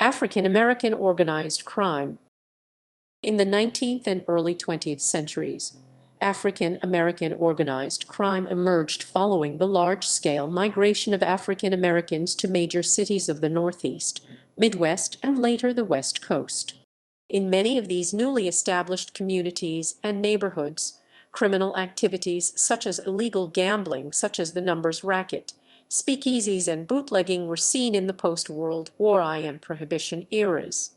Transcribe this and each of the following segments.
African American organized crime. In the 19th and early 20th centuries, African American organized crime emerged following the large-scale migration of African Americans to major cities of the Northeast, Midwest, and later the West Coast. In many of these newly established communities and neighborhoods, criminal activities such as illegal gambling, such as the numbers racket, speakeasies, and bootlegging were seen in the post-World War I and Prohibition eras.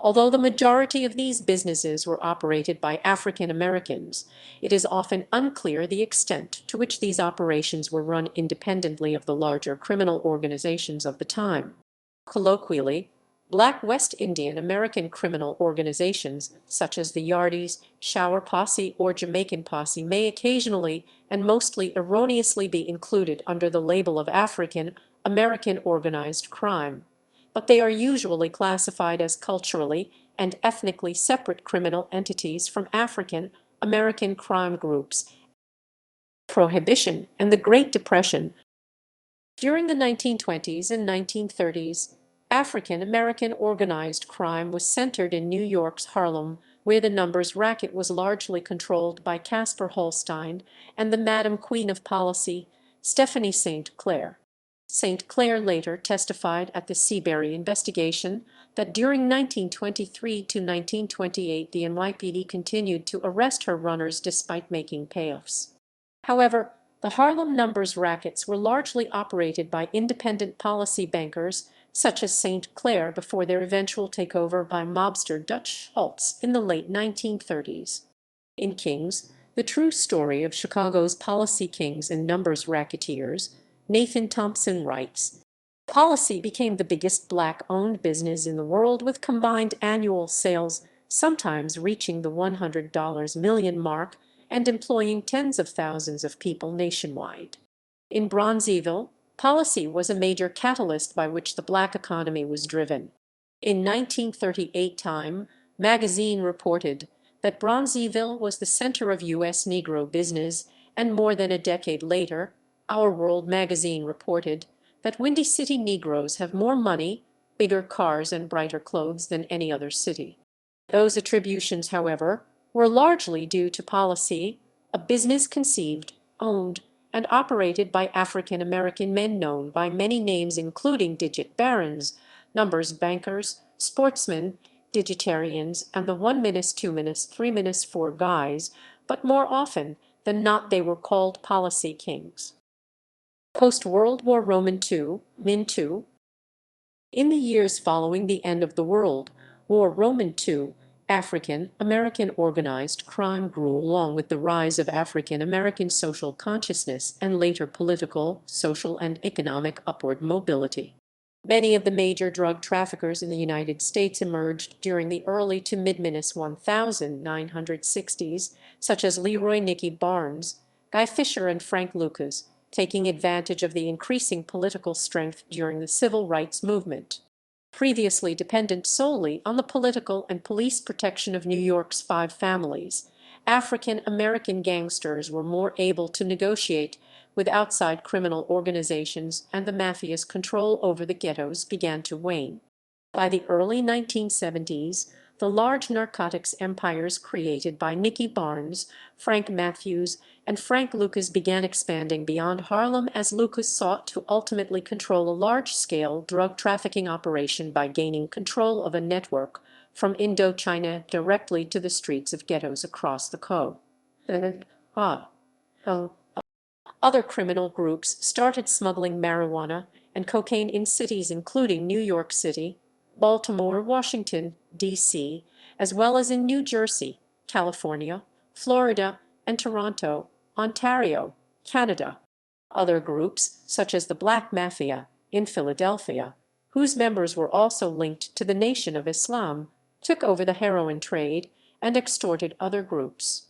Although the majority of these businesses were operated by African Americans, it is often unclear the extent to which these operations were run independently of the larger criminal organizations of the time. Colloquially, Black West Indian American criminal organizations such as the Yardies, Shower Posse, or Jamaican Posse may occasionally and mostly erroneously be included under the label of African American organized crime, but they are usually classified as culturally and ethnically separate criminal entities from African American crime groups. Prohibition and the Great Depression. During the 1920s and 1930s, African American organized crime was centered in New York's Harlem, where the numbers racket was largely controlled by Casper Holstein and the Madam Queen of Policy, Stephanie St. Clair. St. Clair later testified at the Seabury investigation that during 1923 to 1928 the NYPD continued to arrest her runners despite making payoffs. However, the Harlem numbers rackets were largely operated by independent policy bankers such as St. Clair before their eventual takeover by mobster Dutch Schultz in the late 1930s. In Kings, the true story of Chicago's policy kings and numbers racketeers, Nathan Thompson writes, Policy became the biggest black-owned business in the world with combined annual sales sometimes reaching the $100 million mark and employing tens of thousands of people nationwide. In Bronzeville, Policy was a major catalyst by which the black economy was driven. In 1938 Time magazine reported that Bronzeville was the center of U.S. Negro business, and more than a decade later, Our World magazine reported that Windy City Negroes have more money, bigger cars, and brighter clothes than any other city. Those attributions, however, were largely due to Policy, a business conceived, owned, and operated by African American men known by many names including digit barons, numbers bankers, sportsmen, digitarians, and the 1 minus, 2 minus, 3 minus, 4 guys, but more often than not they were called policy kings. Post-World War Roman II, Min II. In the years following the end of the World War Roman II, African American organized crime grew along with the rise of African American social consciousness and later political, social, and economic upward mobility. Many of the major drug traffickers in the United States emerged during the early to mid-1960s, such as Leroy Nicky Barnes, Guy Fisher, and Frank Lucas, taking advantage of the increasing political strength during the civil rights movement. Previously dependent solely on the political and police protection of New York's five families, African American gangsters were more able to negotiate with outside criminal organizations, and the mafia's control over the ghettos began to wane. By the early 1970s, the large narcotics empires created by Nicky Barnes, Frank Matthews, and Frank Lucas began expanding beyond Harlem as Lucas sought to ultimately control a large-scale drug trafficking operation by gaining control of a network from Indochina directly to the streets of ghettos across the coast. Other criminal groups started smuggling marijuana and cocaine in cities including New York City, Baltimore, Washington, D.C., as well as in New Jersey, California, Florida, and Toronto, Ontario, Canada. Other groups, such as the Black Mafia in Philadelphia, whose members were also linked to the Nation of Islam, took over the heroin trade and extorted other groups.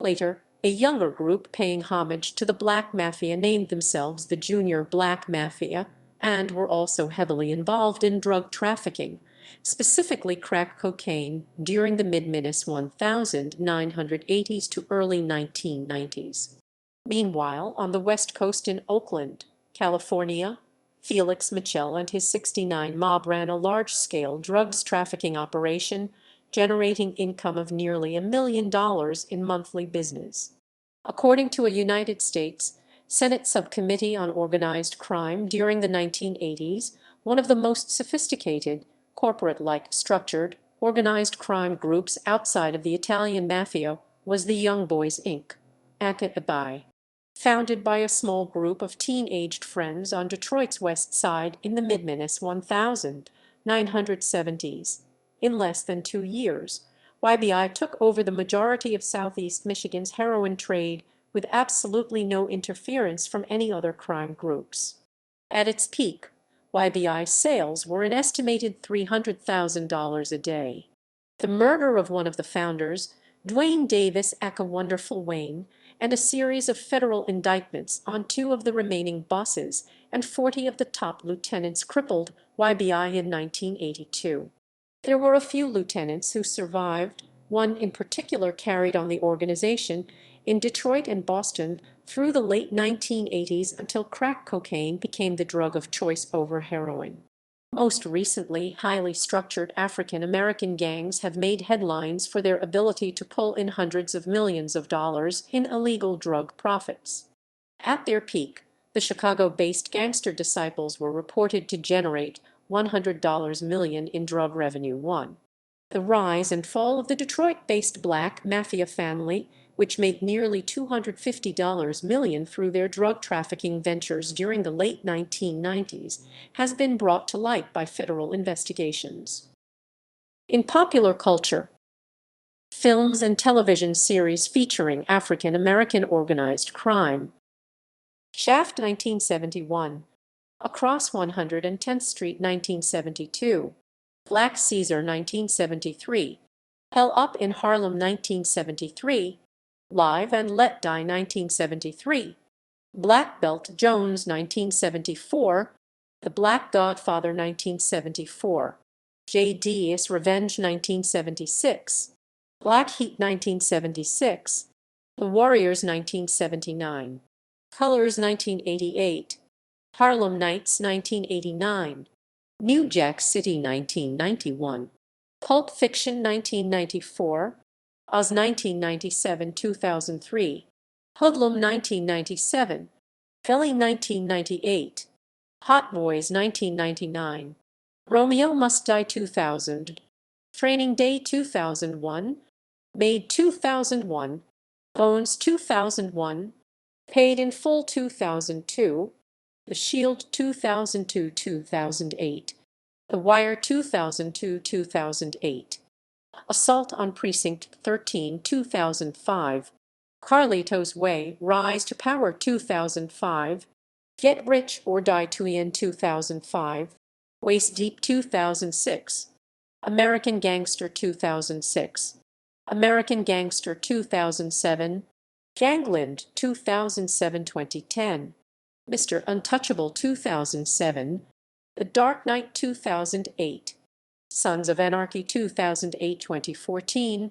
Later, a younger group paying homage to the Black Mafia named themselves the Junior Black Mafia and were also heavily involved in drug trafficking, specifically crack cocaine, during the mid-1980s to early 1990s. Meanwhile, on the West Coast in Oakland, California, Felix Mitchell and his 69 mob ran a large-scale drugs trafficking operation, generating income of nearly $1 million in monthly business. According to a United States Senate Subcommittee on Organized Crime during the 1980s, one of the most sophisticated, corporate-like structured, organized crime groups outside of the Italian mafia was the Young Boys Inc. (ACABI), founded by a small group of teen-aged friends on Detroit's West Side in the mid-1970s. In less than 2 years, YBI took over the majority of Southeast Michigan's heroin trade with absolutely no interference from any other crime groups. At its peak, YBI sales were an estimated $300,000 a day. The murder of one of the founders, Dwayne Davis aka Wonderful Wayne, and a series of federal indictments on 2 of the remaining bosses and 40 of the top lieutenants crippled YBI in 1982. There were a few lieutenants who survived. One in particular carried on the organization in Detroit and Boston through the late 1980s until crack cocaine became the drug of choice over heroin. Most recently, highly structured African American gangs have made headlines for their ability to pull in hundreds of millions of dollars in illegal drug profits. At their peak, the Chicago-based Gangster Disciples were reported to generate $100 million in drug revenue. The rise and fall of the Detroit-based Black Mafia family, which made nearly $250 million through their drug trafficking ventures during the late 1990s, has been brought to light by federal investigations. In popular culture, films and television series featuring African American organized crime. Shaft 1971, Across 110th Street 1972, Black Caesar 1973, Hell Up in Harlem 1973, Live and Let Die 1973, Black Belt Jones 1974, The Black Godfather 1974, J.D.'s Revenge 1976, Black Heat 1976, The Warriors 1979, Colors 1988, Harlem Nights 1989, New Jack City 1991, Pulp Fiction 1994, Oz 1997-2003, Hoodlum 1997, Philly 1998, Hot Boys 1999, Romeo Must Die 2000, Training Day 2001, Made 2001, Bones 2001, Paid in Full 2002, The Shield 2002-2008, The Wire 2002-2008, Assault on Precinct 13 2005, Carlito's Way Rise to Power 2005, Get Rich or Die Trying 2005, Waist Deep 2006, American Gangster 2006, American Gangster 2007, Gangland 2007-2010, Mr. Untouchable 2007, The Dark Knight 2008, Sons of Anarchy 2008-2014,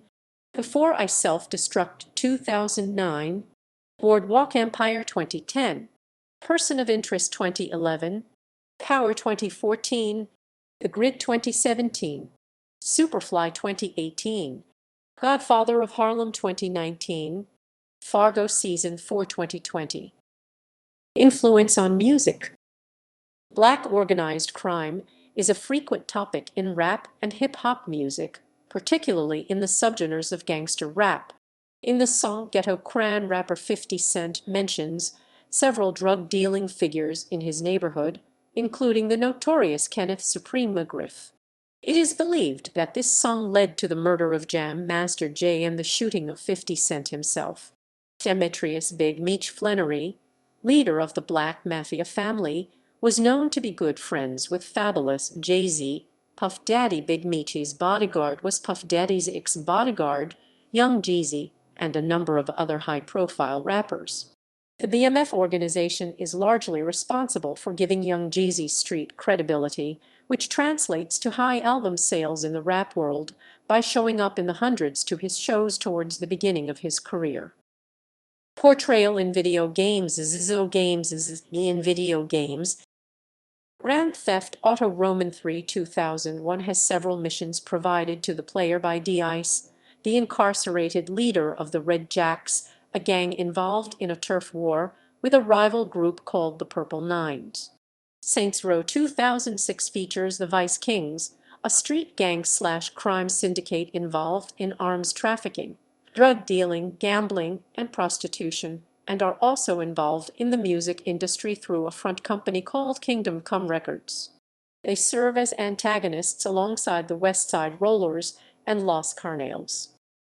Before I Self-Destruct 2009, Boardwalk Empire 2010, Person of Interest 2011, Power 2014, The Grid 2017, Superfly 2018, Godfather of Harlem 2019, Fargo Season 4 2020. Influence on music. Black organized crime is a frequent topic in rap and hip-hop music, particularly in the subgenres of gangster rap. In the song Ghetto Cran, rapper 50 Cent mentions several drug-dealing figures in his neighborhood, including the notorious Kenneth Supreme McGriff. It is believed that this song led to the murder of Jam Master Jay and the shooting of 50 Cent himself. Demetrius Big Meech Flannery, leader of the Black Mafia family, was known to be good friends with Fabulous Jay-Z. Puff Daddy Big Meech's bodyguard was Puff Daddy's ex-bodyguard, Young Jeezy, and a number of other high-profile rappers. The BMF organization is largely responsible for giving Young Jeezy street credibility, which translates to high album sales in the rap world by showing up in the hundreds to his shows towards the beginning of his career. Portrayal in video games in video games. Grand Theft Auto Roman 3 2001 has several missions provided to the player by DICE, the incarcerated leader of the Red Jacks, a gang involved in a turf war with a rival group called the Purple Nines. Saints Row 2006 features the Vice Kings, a street gang/crime syndicate involved in arms trafficking, drug dealing, gambling, and prostitution, and are also involved in the music industry through a front company called Kingdom Come Records. They serve as antagonists alongside the West Side Rollers and Los Carnales.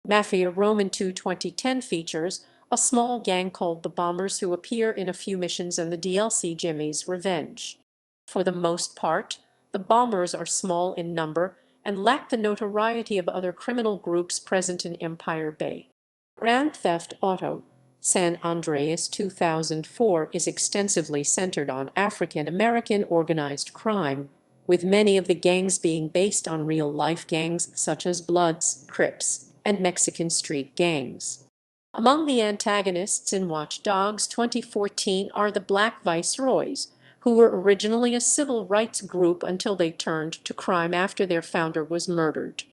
Mafia Roman 2 2010 features a small gang called the Bombers who appear in a few missions and the DLC Jimmy's Revenge. For the most part, the Bombers are small in number and lack the notoriety of other criminal groups present in Empire Bay. Grand Theft Auto San Andreas 2004 is extensively centered on African American organized crime, with many of the gangs being based on real-life gangs such as Bloods, Crips, and Mexican street gangs. Among the antagonists in Watch Dogs 2014 are the Black Viceroys, who were originally a civil rights group until they turned to crime after their founder was murdered.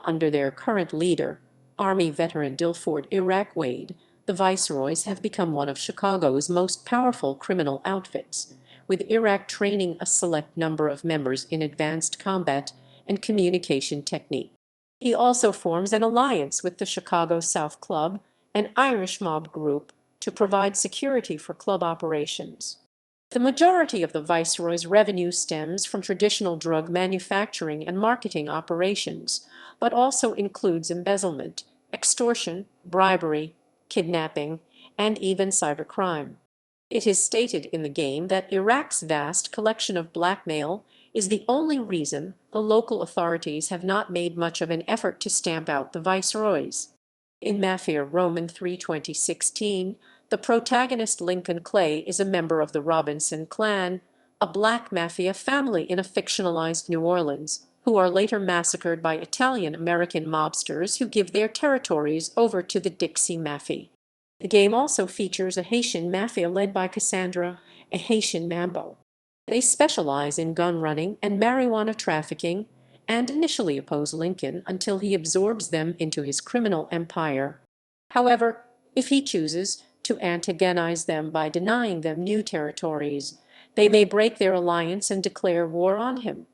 Under their current leader, Army veteran Dilford Iraq Wade, the Viceroys have become one of Chicago's most powerful criminal outfits, with Iraq training a select number of members in advanced combat and communication technique. He also forms an alliance with the Chicago South Club, an Irish mob group, to provide security for club operations. The majority of the Viceroy's revenue stems from traditional drug manufacturing and marketing operations, but also includes embezzlement, extortion, bribery, kidnapping, and even cybercrime. It is stated in the game that Iraq's vast collection of blackmail is the only reason the local authorities have not made much of an effort to stamp out the Viceroys. In Mafia Roman 3 2016, the protagonist Lincoln Clay is a member of the Robinson clan, a black mafia family in a fictionalized New Orleans, who are later massacred by Italian-American mobsters who give their territories over to the Dixie Mafia. The game also features a Haitian mafia led by Cassandra, a Haitian Mambo. They specialize in gun running and marijuana trafficking, and initially oppose Lincoln until he absorbs them into his criminal empire. However, if he chooses to antagonize them by denying them new territories, they may break their alliance and declare war on him.